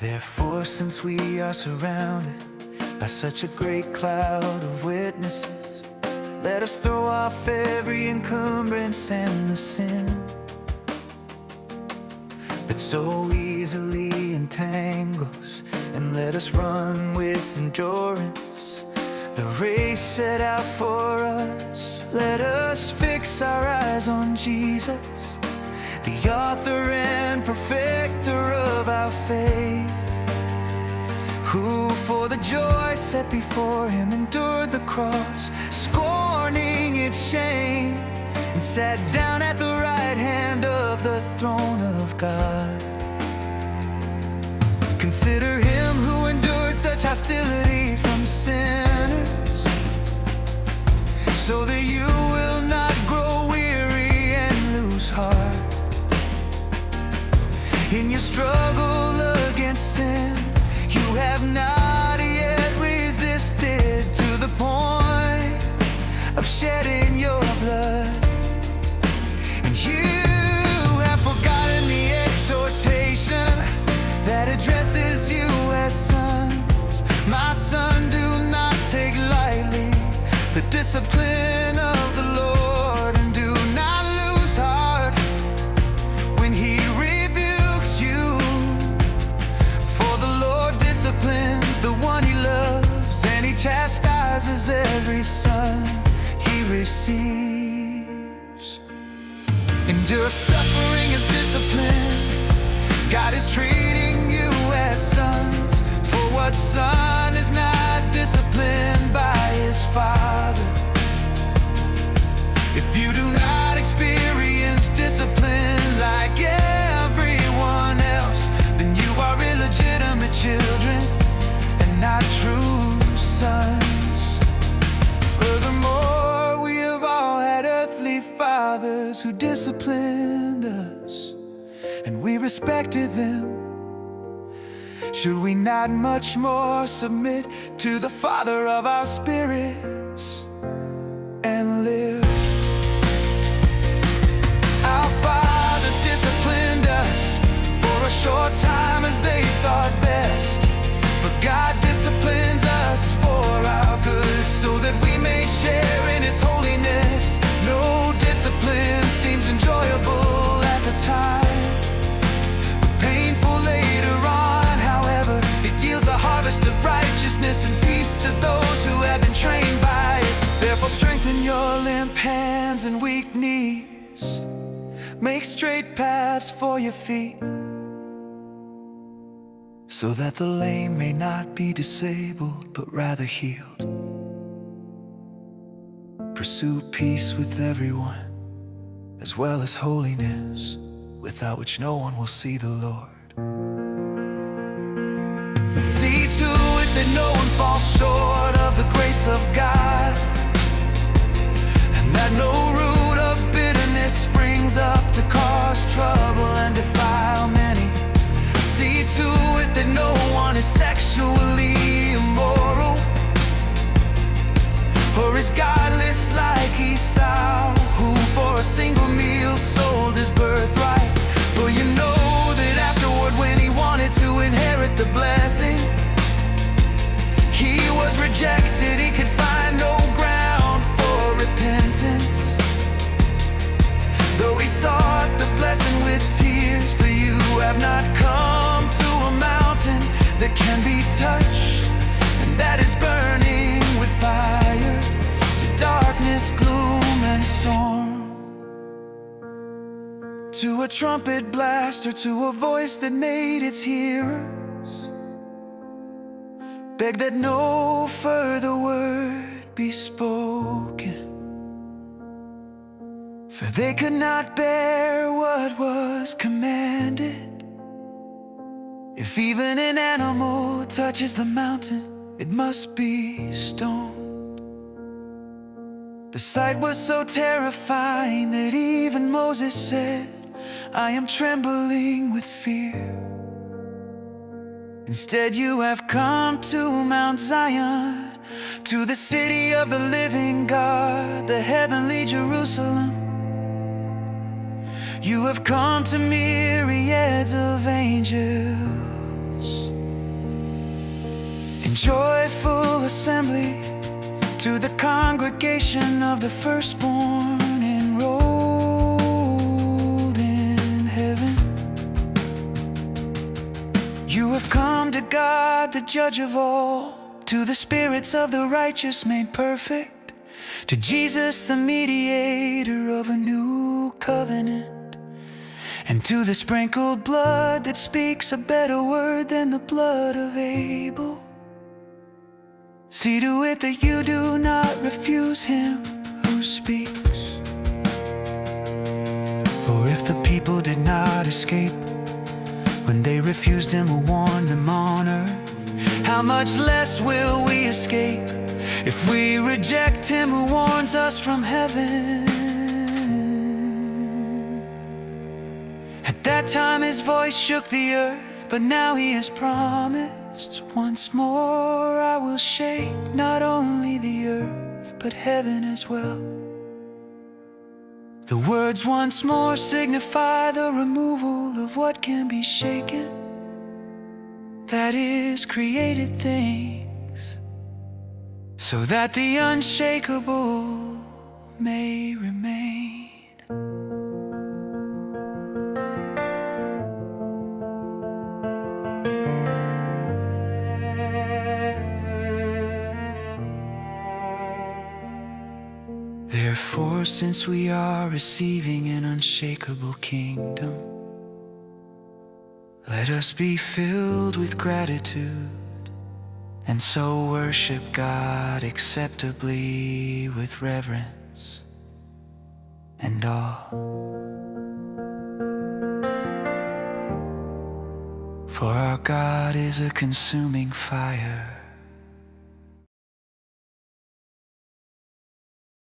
Therefore, since we are surrounded by such a great cloud of witnesses, let us throw off every encumbrance and the sin that so easily entangles, and let us run with endurance the race set out for us. Let us fix our eyes on Jesus, the author and perfecter of our faith, who for the joy set before him endured the cross, scorning its shame, and sat down at the right hand of the throne of God. Consider him who endured such hostility from sinners, so that you will not grow weary and lose heart in your struggle against sin. You have not yet resisted to the point of shedding your blood, and you have forgotten the exhortation that addresses you as sons. My son, do not take lightly the discipline of the Lord, and do not lose heart when he rebukes you. For the Lord disciplines the one he loves, and he chastises every son he receives. Endure suffering as discipline. God is treating you as sons, for what son is not disciplined by his father? If you do not experience discipline like everyone else, then you are illegitimate children and not true sons. Furthermore, we have all had earthly fathers who disciplined us, and we respected them. Should we not much more submit to the Father of our spirits and live? Our fathers disciplined us for a short time as they thought best, but God disciplines us for our good, so that we may share in his holiness. No discipline seems enjoyable at the time, but painful later on. However, it yields a harvest of righteousness and peace to those who have been trained by it. Therefore strengthen your limp hands and weak knees, make straight paths for your feet, so that the lame may not be disabled, but rather healed. Pursue peace with everyone, as well as holiness, without which no one will see the Lord. See to it that no one falls short of the grace of God, and that no root of bitterness springs up to cause trouble and defile many. See to it that no one is sexually immoral, or is godless like Esau, who for a single meal sold his birthright. For you know that afterward, when he wanted to inherit the blessing, he was rejected. He could find no ground for repentance, though he sought the blessing with tears. For you have not come to a mountain that can be touched, and that is burning with fire, to darkness, gloom, and storm, to a trumpet blast, or to a voice that made its hearers beg that no further word be spoken. For they could not bear what was commanded. If even an animal touches the mountain, it must be stoned. The sight was so terrifying that even Moses said, I am trembling with fear. Instead, you have come to Mount Zion, to the city of the living God, the heavenly Jerusalem. You have come to myriads of angels, joyful assembly, to the congregation of the firstborn enrolled in heaven. You have come to God, the judge of all, to the spirits of the righteous made perfect, to Jesus, the mediator of a new covenant, and to the sprinkled blood that speaks a better word than the blood of Abel. See to it that you do not refuse him who speaks. For if the people did not escape when they refused him who warned them on earth, how much less will we escape if we reject him who warns us from heaven? At that time his voice shook the earth, but now he has promised, once more I will shake not only the earth, but heaven as well. The words once more signify the removal of what can be shaken, that is, created things, so that the unshakable may remain. Therefore, since we are receiving an unshakable kingdom, let us be filled with gratitude, and so worship God acceptably with reverence and awe. For our God is a consuming fire.